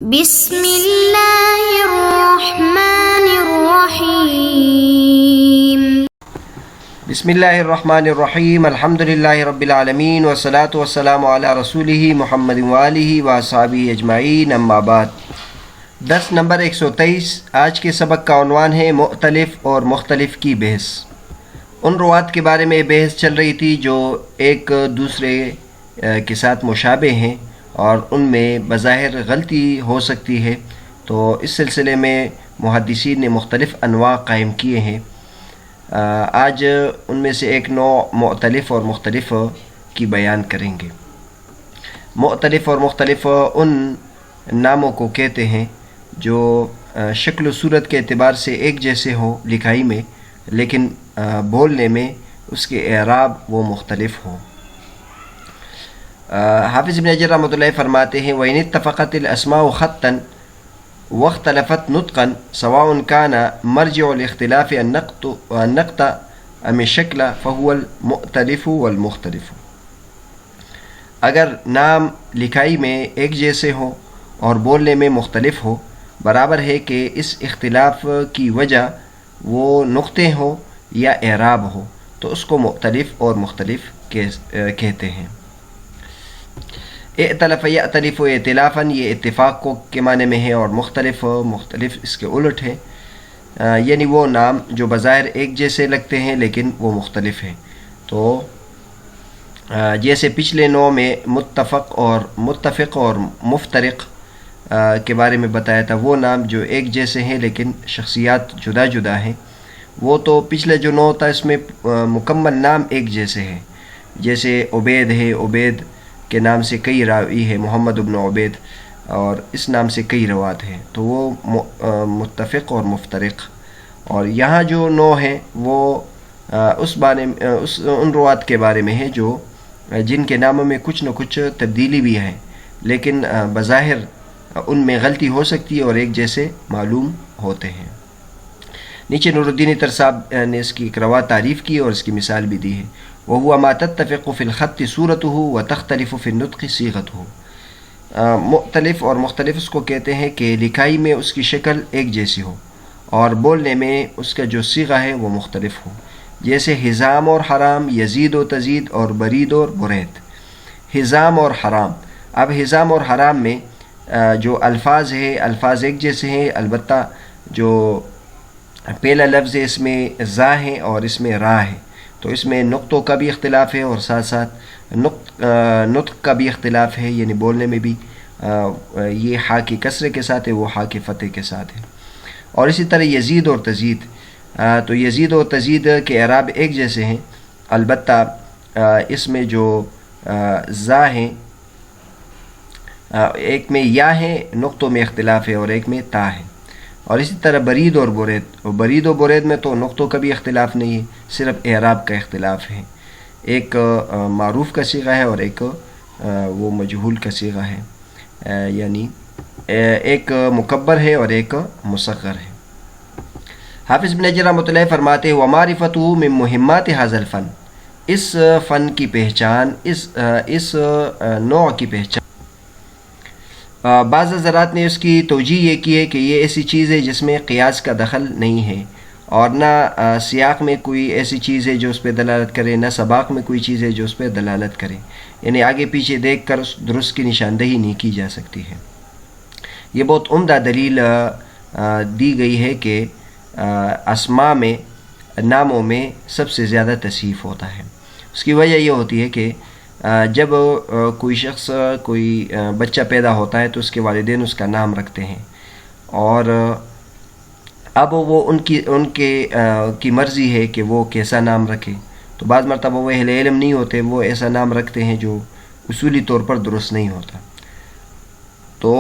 بسم اللہ الرحمن الرحیم بسم اللہ الرحمن الرحیم الحمدللہ رب العالمین والصلاة والسلام علی رسولہ محمد وآلہ واصحابہ اجمعین اما بعد۔ درس نمبر 123۔ آج کے سبق کا عنوان ہے مختلف اور مختلف کی بحث۔ ان روات کے بارے میں بحث چل رہی تھی جو ایک دوسرے کے ساتھ مشابہ ہیں اور ان میں بظاہر غلطی ہو سکتی ہے، تو اس سلسلے میں محدثین نے مختلف انواع قائم کیے ہیں۔ آج ان میں سے ایک نوع مختلف اور مختلف کی بیان کریں گے۔ مختلف اور مختلف ان ناموں کو کہتے ہیں جو شکل و صورت کے اعتبار سے ایک جیسے ہوں لکھائی میں، لیکن بولنے میں اس کے اعراب وہ مختلف ہوں۔ حافظ ابن حجر رحمۃ اللہ فرماتے ہیں وَإِنِ اتَّفَقَتِ الْأَسْمَاءُ خَطًّا وَاخْتَلَفَتْ نُطْقًا سَوَاءٌ كَانَ مَرْجِعُ الْاخْتِلَافِ النَّقْطَ أَمِ الشَّكْلَ فَهُوَ الْمُؤْتَلِفُ وَالْمُخْتَلِفُ۔ اگر نام لکھائی میں ایک جیسے ہوں اور بولنے میں مختلف ہو، برابر ہے کہ اس اختلاف کی وجہ وہ نقطے ہوں یا اعراب ہو، تو اس کو مختلف اور مختلف کہتے ہیں۔ ائتلف یأتلف ائتلافاً، یہ اتفاق کو کے معنی میں ہے، اور مختلف اس کے الٹ ہے، یعنی وہ نام جو بظاہر ایک جیسے لگتے ہیں لیکن وہ مختلف ہیں۔ تو جیسے پچھلے نوع میں متفق اور مفترق کے بارے میں بتایا تھا، وہ نام جو ایک جیسے ہیں لیکن شخصیات جدا جدا ہیں، وہ تو پچھلے جو نوع تھا اس میں مکمل نام ایک جیسے ہیں۔ جیسے عبید ہے، عبید کے نام سے کئی راوی ہے، محمد ابن عبید، اور اس نام سے کئی روات ہیں، تو وہ متفق اور مفترق۔ اور یہاں جو نوع ہے وہ ان روات کے بارے میں ہے جو جن کے ناموں میں کچھ نہ کچھ تبدیلی بھی ہے، لیکن بظاہر ان میں غلطی ہو سکتی ہے اور ایک جیسے معلوم ہوتے ہیں۔ نیچے نور الدین عطر صاحب نے اس کی ایک روات تعریف کی اور اس کی مثال بھی دی ہے۔ وَهُوَ مَا تَتَّفِقُ فِي الْخَطِّ صُورَتُهُ وَتَخْتَلِفُ فِي النُّطْقِ صِيغَتُهُ۔ مختلف اور مختلف اس کو کہتے ہیں کہ لکھائی میں اس کی شکل ایک جیسی ہو اور بولنے میں اس کا جو صیغہ ہے وہ مختلف ہو، جیسے حزام اور حرام، یزید و تزید، اور برید اور برید۔ حزام اور حرام، اب حزام اور حرام میں جو الفاظ ہے، الفاظ ایک جیسے ہیں، البتہ جو پہلا لفظ ہے اس میں زا ہے اور اس میں را ہے، تو اس میں نقطوں کا بھی اختلاف ہے اور ساتھ ساتھ نطق کا بھی اختلاف ہے، یعنی بولنے میں بھی یہ ہا کی کسرے کے ساتھ ہے، وہ ہا کی فتح کے ساتھ ہے۔ اور اسی طرح یزید اور تزید، تو یزید اور تزید کے اعراب ایک جیسے ہیں، البتہ اس میں جو زا ہیں، ایک میں یا ہے، نقطوں میں اختلاف ہے، اور ایک میں تا ہے۔ اور اسی طرح برید اور برید میں تو نقطوں کا بھی اختلاف نہیں ہے، صرف اعراب کا اختلاف ہے۔ ایک معروف کا صیغہ ہے اور ایک وہ مجہول کا صیغہ ہے، یعنی ایک مکبر ہے اور ایک مصغر ہے۔ حافظ ابن حجر رحمۃ اللہ فرماتے ہیں وَمَعْرِفَتُهُ مِن مُهِمَّاتِ هَذَا الْفَنِ، اس فن کی پہچان، اس نوع کی پہچان۔ بعض حضرات نے اس کی توجیہ یہ کی ہے کہ یہ ایسی چیز ہے جس میں قیاس کا دخل نہیں ہے، اور نہ سیاق میں کوئی ایسی چیز ہے جو اس پہ دلالت کرے، نہ سباق میں کوئی چیز ہے جو اس پہ دلالت کرے، یعنی آگے پیچھے دیکھ کر درست کی نشاندہی نہیں کی جا سکتی ہے۔ یہ بہت عمدہ دلیل دی گئی ہے کہ اسماء میں، ناموں میں سب سے زیادہ تصحیف ہوتا ہے۔ اس کی وجہ یہ ہوتی ہے کہ جب کوئی شخص، کوئی بچہ پیدا ہوتا ہے تو اس کے والدین اس کا نام رکھتے ہیں، اور اب وہ ان کی مرضی ہے کہ وہ کیسا نام رکھے، تو بعض مرتبہ وہ اہل علم نہیں ہوتے، وہ ایسا نام رکھتے ہیں جو اصولی طور پر درست نہیں ہوتا، تو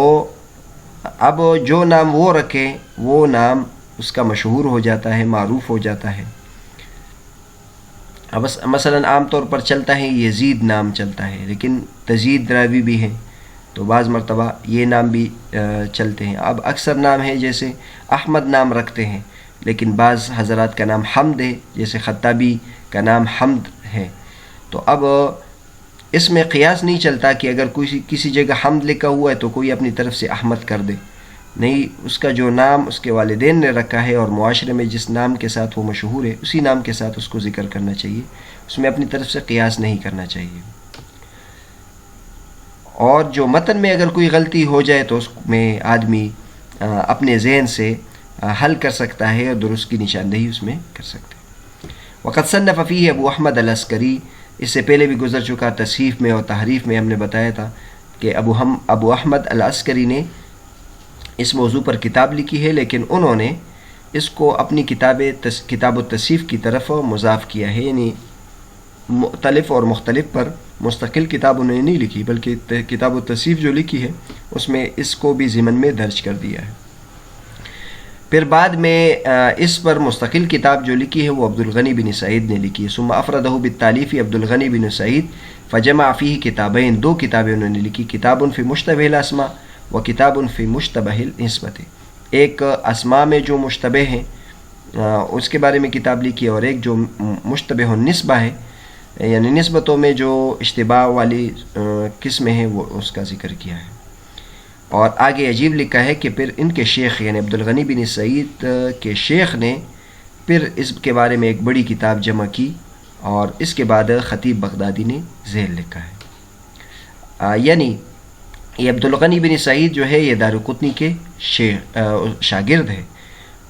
اب جو نام وہ رکھے وہ نام اس کا مشہور ہو جاتا ہے، معروف ہو جاتا ہے۔ اب مثلا عام طور پر چلتا ہے یزید نام چلتا ہے، لیکن تزید راوی بھی ہے، تو بعض مرتبہ یہ نام بھی چلتے ہیں۔ اب اکثر نام ہے جیسے احمد نام رکھتے ہیں، لیکن بعض حضرات کا نام حمد ہے، جیسے خطابی کا نام حمد ہے، تو اب اس میں قیاس نہیں چلتا کہ اگر کوئی کسی جگہ حمد لکھا ہوا ہے تو کوئی اپنی طرف سے احمد کر دے، نہیں، اس کا جو نام اس کے والدین نے رکھا ہے اور معاشرے میں جس نام کے ساتھ وہ مشہور ہے اسی نام کے ساتھ اس کو ذکر کرنا چاہیے، اس میں اپنی طرف سے قیاس نہیں کرنا چاہیے۔ اور جو متن میں اگر کوئی غلطی ہو جائے تو اس میں آدمی اپنے ذہن سے حل کر سکتا ہے اور درست کی نشاندہی اس میں کر سکتے ہیں۔ وقد صنف فیہ ابو احمد العسکری، اس سے پہلے بھی گزر چکا، تصحیف میں اور تحریف میں ہم نے بتایا تھا کہ ابو احمد العسکری نے اس موضوع پر کتاب لکھی ہے، لیکن انہوں نے اس کو اپنی کتاب التصحیف کی طرف مضاف کیا ہے، یعنی مختلف اور مختلف پر مستقل کتاب انہوں نے نہیں لکھی، بلکہ کتاب التصحیف جو لکھی ہے اس میں اس کو بھی ضمن میں درج کر دیا ہے۔ پھر بعد میں اس پر مستقل کتاب جو لکھی ہے وہ عبد الغنی بن سعید نے لکھی ہے۔ ثم افردہ بالتالیف عبد الغنی بن سعید فجمع فیہ کتابین، دو کتابیں انہوں نے لکھی، کتاب فی مشتبہ الاسماء و کتاب فی مشتبہ النسبۃ، ایک اسماء میں جو مشتبہ ہیں اس کے بارے میں کتاب لکھی ہے، اور ایک جو مشتبہ النسبہ ہے، یعنی نسبتوں میں جو اشتباہ والی قسمیں ہیں وہ اس کا ذکر کیا ہے۔ اور آگے عجیب لکھا ہے کہ پھر ان کے شیخ یعنی عبد الغنی بن سعید کے شیخ نے پھر اس کے بارے میں ایک بڑی کتاب جمع کی، اور اس کے بعد خطیب بغدادی نے ذیل لکھا ہے۔ یعنی یہ عبد الغنی بن سعید جو ہے یہ دارقطنی کے شاگرد ہے،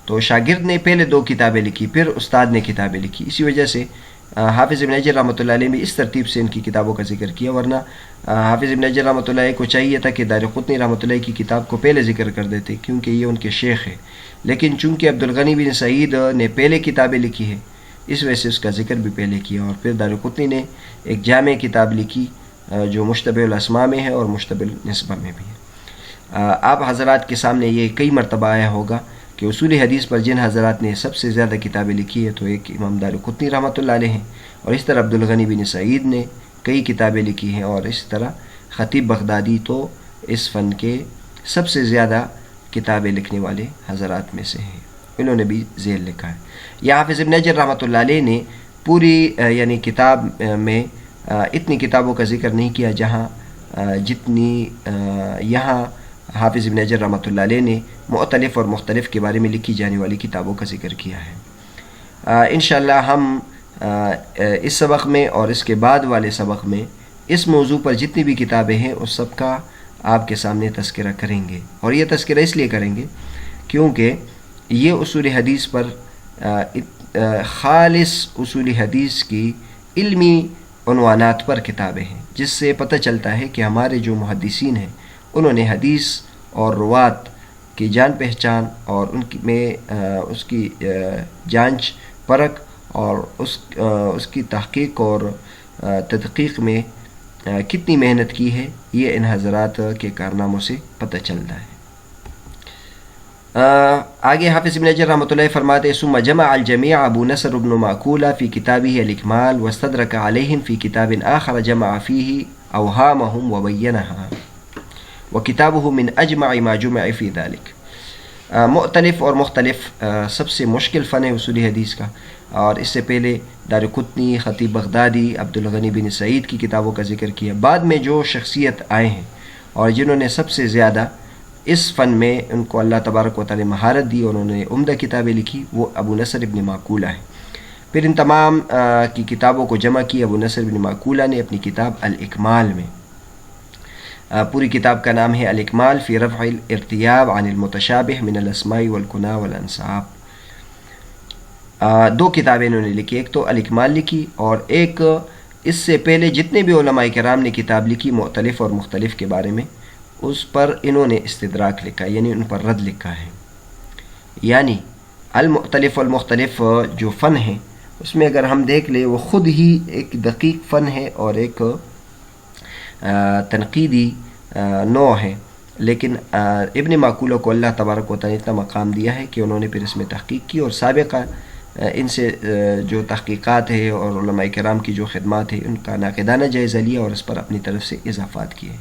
تو شاگرد نے پہلے دو کتابیں لکھی، پھر استاد نے کتابیں لکھی، اسی وجہ سے حافظ ابن حجر رحمۃ اللہ علیہ نے اس ترتیب سے ان کی کتابوں کا ذکر کیا، ورنہ حافظ ابن حجر رحمۃ اللہ علیہ کو چاہیے تھا کہ دارقطنی رحمۃ اللہ کی کتاب کو پہلے ذکر کر دیتے کیونکہ یہ ان کے شیخ ہے، لیکن چونکہ عبد الغنی بن سعید نے پہلے کتابیں لکھی ہیں اس وجہ سے اس کا ذکر بھی پہلے کیا، اور پھر دارقطنی نے ایک جامع کتاب لکھی جو مشتبہ الاسماء میں ہے اور مشتبہ النسبہ میں بھی ہے۔ آپ حضرات کے سامنے یہ کئی مرتبہ آیا ہوگا کہ اصول حدیث پر جن حضرات نے سب سے زیادہ کتابیں لکھی ہے تو ایک امام دارقطنی رحمۃ اللہ علیہ ہیں، اور اس طرح عبد الغنی بن سعید نے کئی کتابیں لکھی ہیں، اور اس طرح خطیب بغدادی تو اس فن کے سب سے زیادہ کتابیں لکھنے والے حضرات میں سے ہیں، انہوں نے بھی ذیل لکھا ہے۔ یہ حافظ ابن حجر رحمۃ اللہ علیہ نے پوری یعنی کتاب میں اتنی کتابوں کا ذکر نہیں کیا جہاں جتنی یہاں حافظ ابن حجر رحمۃ اللہ علیہ نے مختلف اور مختلف کے بارے میں لکھی جانے والی کتابوں کا ذکر کیا ہے۔ انشاءاللہ ہم اس سبق میں اور اس کے بعد والے سبق میں اس موضوع پر جتنی بھی کتابیں ہیں اس سب کا آپ کے سامنے تذکرہ کریں گے، اور یہ تذکرہ اس لیے کریں گے کیونکہ یہ اصول حدیث پر خالص اصول حدیث کی علمی عنوانات پر کتابیں ہیں، جس سے پتہ چلتا ہے کہ ہمارے جو محدثین ہیں انہوں نے حدیث اور روات کی جان پہچان اور ان میں اس کی جانچ پرکھ اور اس کی تحقیق اور تدقیق میں کتنی محنت کی ہے، یہ ان حضرات کے کارناموں سے پتہ چلتا ہے۔ آگے حافظ ابن حجر رحمۃ اللہ فرماتے ہیں ثم جمع الجميع ابو نصر بن معقولہ فی کتابہ الاکمال واستدرک علیہم فی کتاب آخر جمع فیہ اوہامہم وبینہا وکتابہ من اجمع ما جمع فی ذلک۔ مختلف اور مختلف سب سے مشکل فن ہے اصول حدیث کا، اور اس سے پہلے دارقطنی، خطیب بغدادی، عبد الغنی بن سعید کی کتابوں کا ذکر کیا، بعد میں جو شخصیت آئے ہیں اور جنہوں نے سب سے زیادہ اس فن میں ان کو اللہ تبارک و تعالی مہارت دی اور انہوں نے عمدہ کتابیں لکھی، وہ ابو نصر ابن معقولہ ہیں۔ پھر ان تمام کی کتابوں کو جمع کی ابو نصر ابن معقولہ نے اپنی کتاب الاکمال میں۔ پوری کتاب کا نام ہے الاکمال فی رفع الارتیاب عن المتشابہ من الاسماء والکناء والانساب۔ دو کتابیں انہوں نے لکھی، ایک تو الاکمال لکھی اور ایک اس سے پہلے جتنے بھی علماء کرام نے کتاب لکھی مختلف اور مختلف کے بارے میں، اس پر انہوں نے استدراک لکھا، یعنی ان پر رد لکھا ہے۔ یعنی المختلف والمختلف جو فن ہے اس میں اگر ہم دیکھ لیں وہ خود ہی ایک دقیق فن ہے اور ایک تنقیدی نوع ہے، لیکن ابن معقولہ کو اللہ تبارک و تعالی اتنا مقام دیا ہے کہ انہوں نے پھر اس میں تحقیق کی، اور سابقہ ان سے جو تحقیقات ہے اور علماء کرام کی جو خدمات ہیں ان کا ناقدانہ جائزہ لیا اور اس پر اپنی طرف سے اضافات کیے۔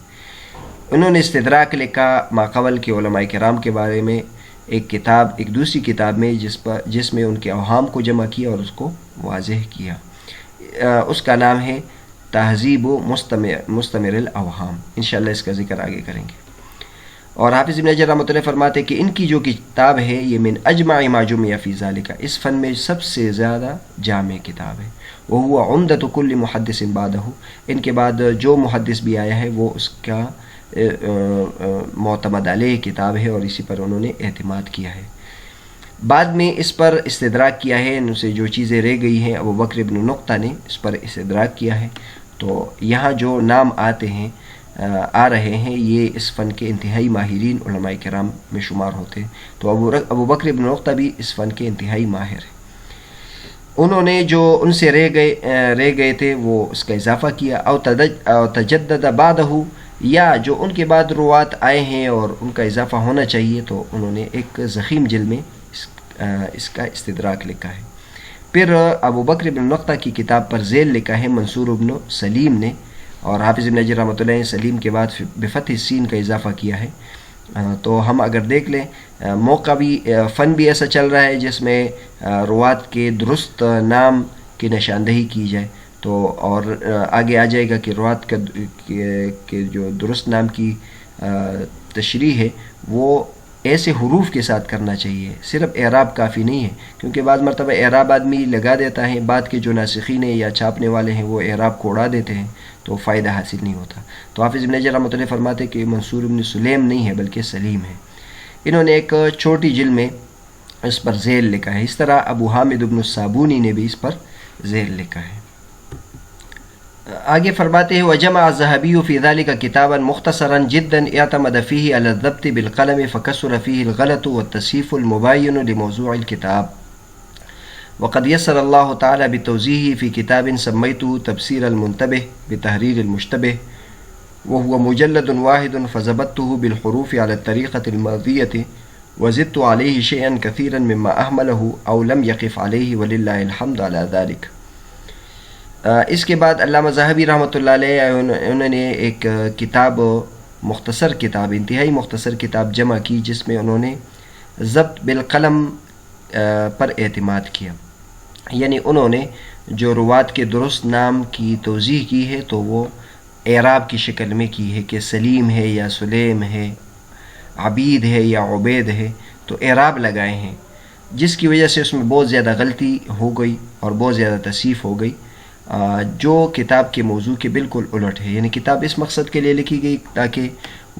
انہوں نے استدراک لکھا ماقبل کے علماء کرام کے بارے میں ایک کتاب، ایک دوسری کتاب میں جس میں ان کے اوہام کو جمع کیا اور اس کو واضح کیا، اس کا نام ہے تہذیب و مستمر الاوہام، انشاءاللہ اس کا ذکر آگے کریں گے۔ اور حافظ ابن حجر رحمۃ اللہ فرماتے کہ ان کی جو کتاب ہے یہ من اجمع ما جمع فی ذالک، اس فن میں سب سے زیادہ جامع کتاب ہے، وہو عمدۃ کل محدث بعدہ، ان کے بعد جو محدث بھی آیا ہے وہ اس کا معتمد علیہ کتاب ہے اور اسی پر انہوں نے اعتماد کیا ہے۔ بعد میں اس پر استدراک کیا ہے، ان سے جو چیزیں رہ گئی ہیں ابو بکر ابن نقطہ نے اس پر استدراک کیا ہے، تو یہاں جو نام آتے ہیں آ رہے ہیں یہ اس فن کے انتہائی ماہرین علماء کرام میں شمار ہوتے ہیں، تو ابو بکر ابن نقطہ بھی اس فن کے انتہائی ماہر ہیں۔ انہوں نے جو ان سے رہ گئے تھے وہ اس کا اضافہ کیا، او تجدد بعدہ، یا جو ان کے بعد روات آئے ہیں اور ان کا اضافہ ہونا چاہیے، تو انہوں نے ایک ضخیم جلد میں اس کا استدراک لکھا ہے۔ پھر ابو بکر ابن نقطہ کی کتاب پر ذیل لکھا ہے منصور ابن سلیم نے، اور حافظ ابن حجر رحمۃ اللہ نے سلیم کے بعد بفتح السین کا اضافہ کیا ہے۔ تو ہم اگر دیکھ لیں موقع بھی فن بھی ایسا چل رہا ہے جس میں روات کے درست نام کی نشاندہی کی جائے، تو اور آگے آ جائے گا کہ روات کے جو درست نام کی تشریح ہے وہ ایسے حروف کے ساتھ کرنا چاہیے، صرف اعراب کافی نہیں ہے، کیونکہ بعض مرتبہ اعراب آدمی لگا دیتا ہے، بعد کے جو ناسخین ہیں یا چھاپنے والے ہیں وہ اعراب کو اڑا دیتے ہیں تو فائدہ حاصل نہیں ہوتا۔ تو حافظ ابن حجر رحمۃ اللہ فرماتے کہ منصور ابن سلیم نہیں ہے بلکہ سلیم ہے۔ انہوں نے ایک چھوٹی جلد میں اس پر ذیل لکھا ہے، اس طرح ابو حامد ابن الصابونی نے بھی اس پر ذیل لکھا ہے۔ آگے فرماتے ہیں وجمع الذهبي في ذلك كتابا مختصرا جدا اعتمد فيه على الضبط بالقلم فكسر فيه الغلط والتصحيف المباين لموضوع الكتاب، وقد يسر الله تعالى بتوزيعه في كتاب سميته تبصير المنتبه بتحرير المشتبه، وهو مجلد واحد فضبطته بالحروف على الطريقة الماضية وزدت عليه شيئا كثيرا مما أهمله أو لم يقف عليه ولله الحمد على ذلك۔ اس کے بعد علامہ ذہبی رحمۃ اللہ علیہ انہوں نے ایک کتاب مختصر کتاب انتہائی مختصر کتاب جمع کی جس میں انہوں نے ضبط بالقلم پر اعتماد کیا، یعنی انہوں نے جو روات کے درست نام کی توضیح کی ہے تو وہ اعراب کی شکل میں کی ہے کہ سلیم ہے یا سلیم ہے، عبید ہے یا عبید ہے، تو اعراب لگائے ہیں، جس کی وجہ سے اس میں بہت زیادہ غلطی ہو گئی اور بہت زیادہ تصحیف ہو گئی، جو کتاب کے موضوع کے بالکل الٹ ہے۔ یعنی کتاب اس مقصد کے لیے لکھی گئی تاکہ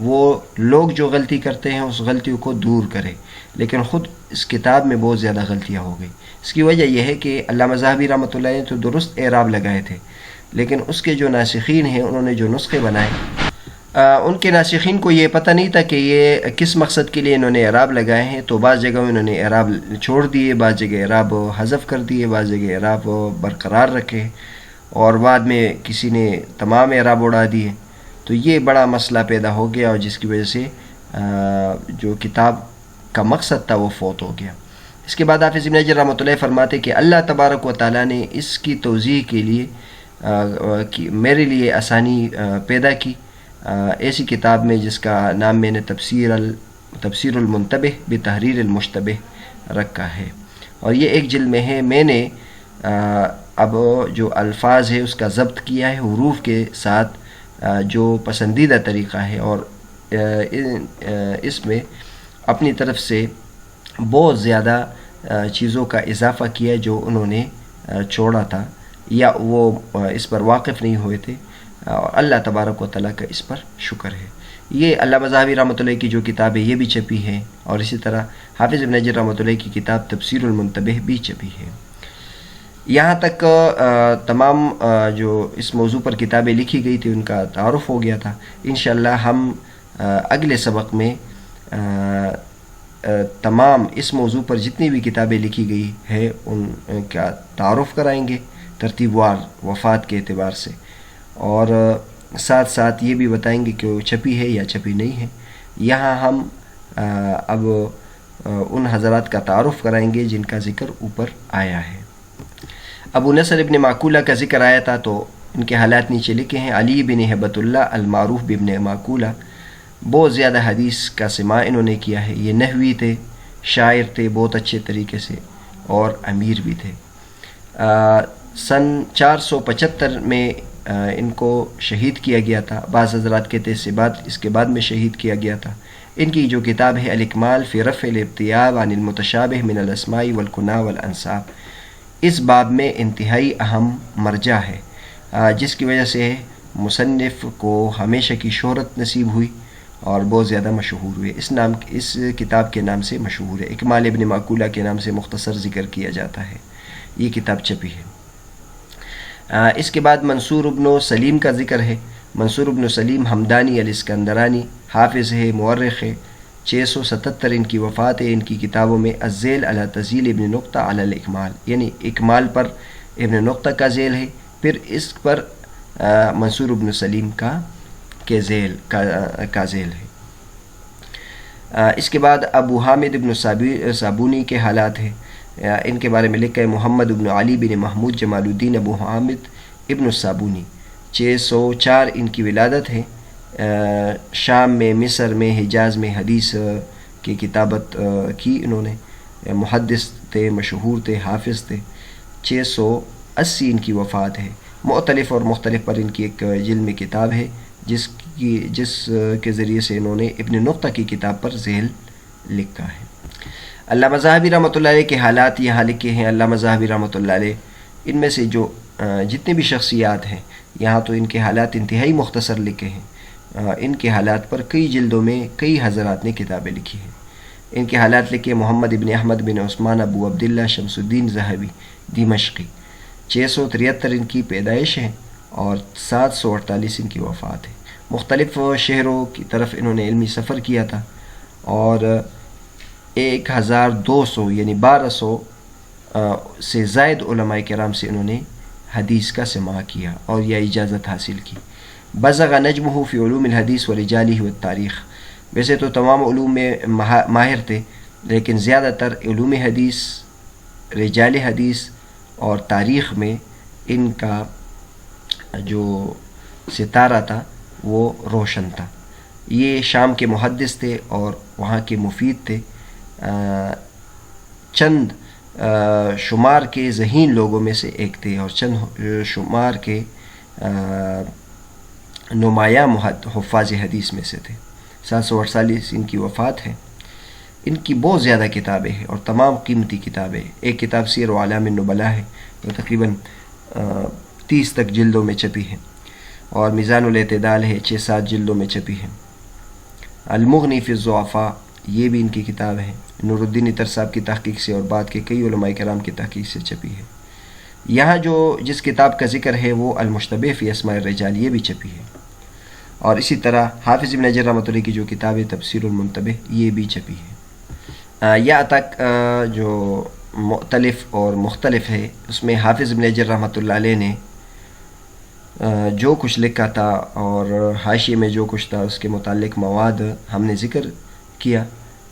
وہ لوگ جو غلطی کرتے ہیں اس غلطیوں کو دور کرے، لیکن خود اس کتاب میں بہت زیادہ غلطیاں ہو گئی۔ اس کی وجہ یہ ہے کہ علامہ ذہبی رحمۃ اللہ نے تو درست اعراب لگائے تھے، لیکن اس کے جو ناسخین ہیں انہوں نے جو نسخے بنائے ان کے ناسخین کو یہ پتہ نہیں تھا کہ یہ کس مقصد کے لیے انہوں نے اعراب لگائے ہیں، تو بعض جگہ انہوں نے اعراب چھوڑ دیے، بعض جگہ اعراب حذف کر دیے، بعض جگہ اعراب برقرار رکھے، اور بعد میں کسی نے تمام اعراب اڑا دیے، تو یہ بڑا مسئلہ پیدا ہو گیا اور جس کی وجہ سے جو کتاب کا مقصد تھا وہ فوت ہو گیا۔ اس کے بعد حافظ ابن حجر رحمۃ اللہ فرماتے کہ اللہ تبارک و تعالیٰ نے اس کی توضیح کے لیے میرے لیے آسانی پیدا کی ایسی کتاب میں جس کا نام میں نے تبصیر المنتبہ بتحریر المشتبہ رکھا ہے، اور یہ ایک جلد میں ہے۔ میں نے اب جو الفاظ ہے اس کا ضبط کیا ہے حروف کے ساتھ جو پسندیدہ طریقہ ہے، اور اس میں اپنی طرف سے بہت زیادہ چیزوں کا اضافہ کیا جو انہوں نے چھوڑا تھا یا وہ اس پر واقف نہیں ہوئے تھے، اور اللہ تبارک و تعالیٰ کا اس پر شکر ہے۔ یہ علامہ ذہبی رحمۃ اللہ کی جو کتاب ہے یہ بھی چھپی ہے، اور اسی طرح حافظ ابن حجر رحمۃ اللہ کی کتاب تبصیر المنتبہ بھی چھپی ہے۔ یہاں تک تمام جو اس موضوع پر کتابیں لکھی گئی تھی ان کا تعارف ہو گیا تھا۔ انشاءاللہ ہم اگلے سبق میں تمام اس موضوع پر جتنی بھی کتابیں لکھی گئی ہے ان کا تعارف کرائیں گے ترتیب وار وفات کے اعتبار سے، اور ساتھ ساتھ یہ بھی بتائیں گے کہ وہ چھپی ہے یا چھپی نہیں ہے۔ یہاں ہم اب ان حضرات کا تعارف کرائیں گے جن کا ذکر اوپر آیا ہے۔ ابو نصر ابن معقولہ کا ذکر آیا تھا تو ان کے حالات نیچے لکھے ہیں۔ علی بن ہبت اللہ المعروف بابن معقولہ، بہت زیادہ حدیث کا سماع انہوں نے کیا ہے، یہ نحوی تھے، شاعر تھے بہت اچھے طریقے سے، اور امیر بھی تھے۔ سن 475 میں ان کو شہید کیا گیا تھا، بعض حضرات کہتے ہیں اس کے بعد میں شہید کیا گیا تھا۔ ان کی جو کتاب ہے الاکمال فی رفع الابتیاب عن المتشابہ من الاسماء والکناء والانساب، اس باب میں انتہائی اہم مرجع ہے، جس کی وجہ سے مصنف کو ہمیشہ کی شہرت نصیب ہوئی اور بہت زیادہ مشہور ہوئے۔ اس کتاب کے نام سے مشہور ہے، اکمال ابن معقولہ کے نام سے مختصر ذکر کیا جاتا ہے۔ یہ کتاب چھپی ہے۔ اس کے بعد منصور ابن سلیم کا ذکر ہے۔ منصور ابن سلیم حمدانی الاسکندرانی حافظ ہے، مورخ ہے، 677 ان کی وفات ہے۔ ان کی کتابوں میں الذیل علی تذیل ابن نقطہ علی الاکمال، یعنی اکمال پر ابن نقطہ کا ذیل ہے، پھر اس پر منصور ابن سلیم کا ذیل ہے۔ اس کے بعد ابو حامد ابن صابونی کے حالات ہیں۔ ان کے بارے میں لکھا ہے محمد ابن علی بن محمود جمال الدین ابو حامد ابن صابونی، 604 ان کی ولادت ہے۔ شام میں، مصر میں، حجاز میں حدیث کی کتابت کی انہوں نے، محدث تھے، مشہور تھے، حافظ تھے۔ 680 ان کی وفات ہے۔ مختلف اور مختلف پر ان کی ایک جلد میں کتاب ہے جس کے ذریعے سے انہوں نے ابن نقطہ کی کتاب پر ذیل لکھا ہے۔ علامہ ذہبی رحمۃ اللہ علیہ کے حالات یہاں لکھے ہیں۔ علامہ ذہبی رحمۃ اللہ علیہ ان میں سے جو جتنے بھی شخصیات ہیں یہاں تو ان کے حالات انتہائی مختصر لکھے ہیں۔ ان کے حالات پر کئی جلدوں میں کئی حضرات نے کتابیں لکھی ہیں۔ ان کے حالات لکھے محمد ابن احمد بن عثمان ابو عبداللہ شمس الدین ذہبی دمشقی، 673 ان کی پیدائش ہے اور 748 ان کی وفات ہے۔ مختلف شہروں کی طرف انہوں نے علمی سفر کیا تھا اور 1200 یعنی 1200 سے زائد علماء کرام سے انہوں نے حدیث کا سماع کیا اور یہ اجازت حاصل کی۔ بزغ نجمہ فی علوم الحدیث ورجالہ والتاریخ، ویسے تو تمام علوم میں ماہر تھے لیکن زیادہ تر علوم حدیث، رجال حدیث اور تاریخ میں ان کا جو ستارہ تھا وہ روشن تھا۔ یہ شام کے محدث تھے اور وہاں کے مفید تھے۔ چند شمار کے ذہین لوگوں میں سے ایک تھے اور چند شمار کے نمایاں حفاظ حدیث میں سے تھے۔ 748 ان کی وفات ہے۔ ان کی بہت زیادہ کتابیں ہیں اور تمام قیمتی کتابیں۔ ایک کتاب سیر و اعلام النبلاء ہے جو تقریباً 30 تک جلدوں میں چھپی ہے، اور میزان الاعتدال ہے 6-7 جلدوں میں چھپی ہے۔ المغنی فی الضعفاء یہ بھی ان کی کتاب ہے، نور الدین اطہر صاحب کی تحقیق سے اور بعد کے کئی علماء کرام کی تحقیق سے چھپی ہے۔ یہاں جس کتاب کا ذکر ہے وہ المشتبہ فی اسماء الرجال، یہ بھی چھپی ہے، اور اسی طرح حافظ ابن حجر رحمۃ اللہ کی جو کتاب ہے تفسیر المنتبہ یہ بھی چھپی ہے۔ یہاں تک جو مؤتلف اور مختلف ہے اس میں حافظ ابن حجر رحمۃ اللہ علیہ نے جو کچھ لکھا تھا اور حاشیے میں جو کچھ تھا اس کے متعلق مواد ہم نے ذکر کیا۔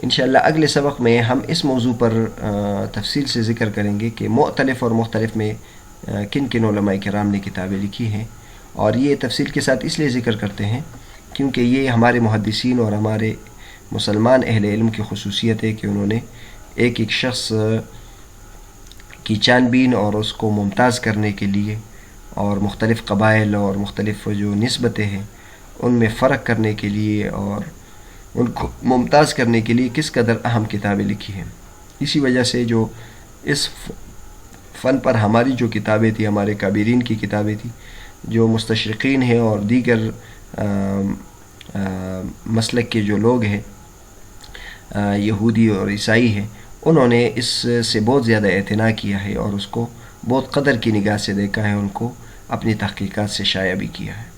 انشاءاللہ اگلے سبق میں ہم اس موضوع پر تفصیل سے ذکر کریں گے کہ مختلف اور مختلف میں کن کن علماء کرام نے کتابیں لکھی ہیں، اور یہ تفصیل کے ساتھ اس لیے ذکر کرتے ہیں کیونکہ یہ ہمارے محدثین اور ہمارے مسلمان اہل علم کی خصوصیت ہے کہ انہوں نے ایک ایک شخص کی چھان بین اور اس کو ممتاز کرنے کے لیے اور مختلف قبائل اور مختلف جو نسبتیں ہیں ان میں فرق کرنے کے لیے اور ان کو ممتاز کرنے کے لیے کس قدر اہم کتابیں لکھی ہیں۔ اسی وجہ سے جو اس فن پر ہماری جو کتابیں تھیں، ہمارے کابرین کی کتابیں تھیں، جو مستشرقین ہیں اور دیگر مسلک کے جو لوگ ہیں، یہودی اور عیسائی ہیں، انہوں نے اس سے بہت زیادہ اعتناء کیا ہے اور اس کو بہت قدر کی نگاہ سے دیکھا ہے، ان کو اپنی تحقیقات سے شائع بھی کیا ہے۔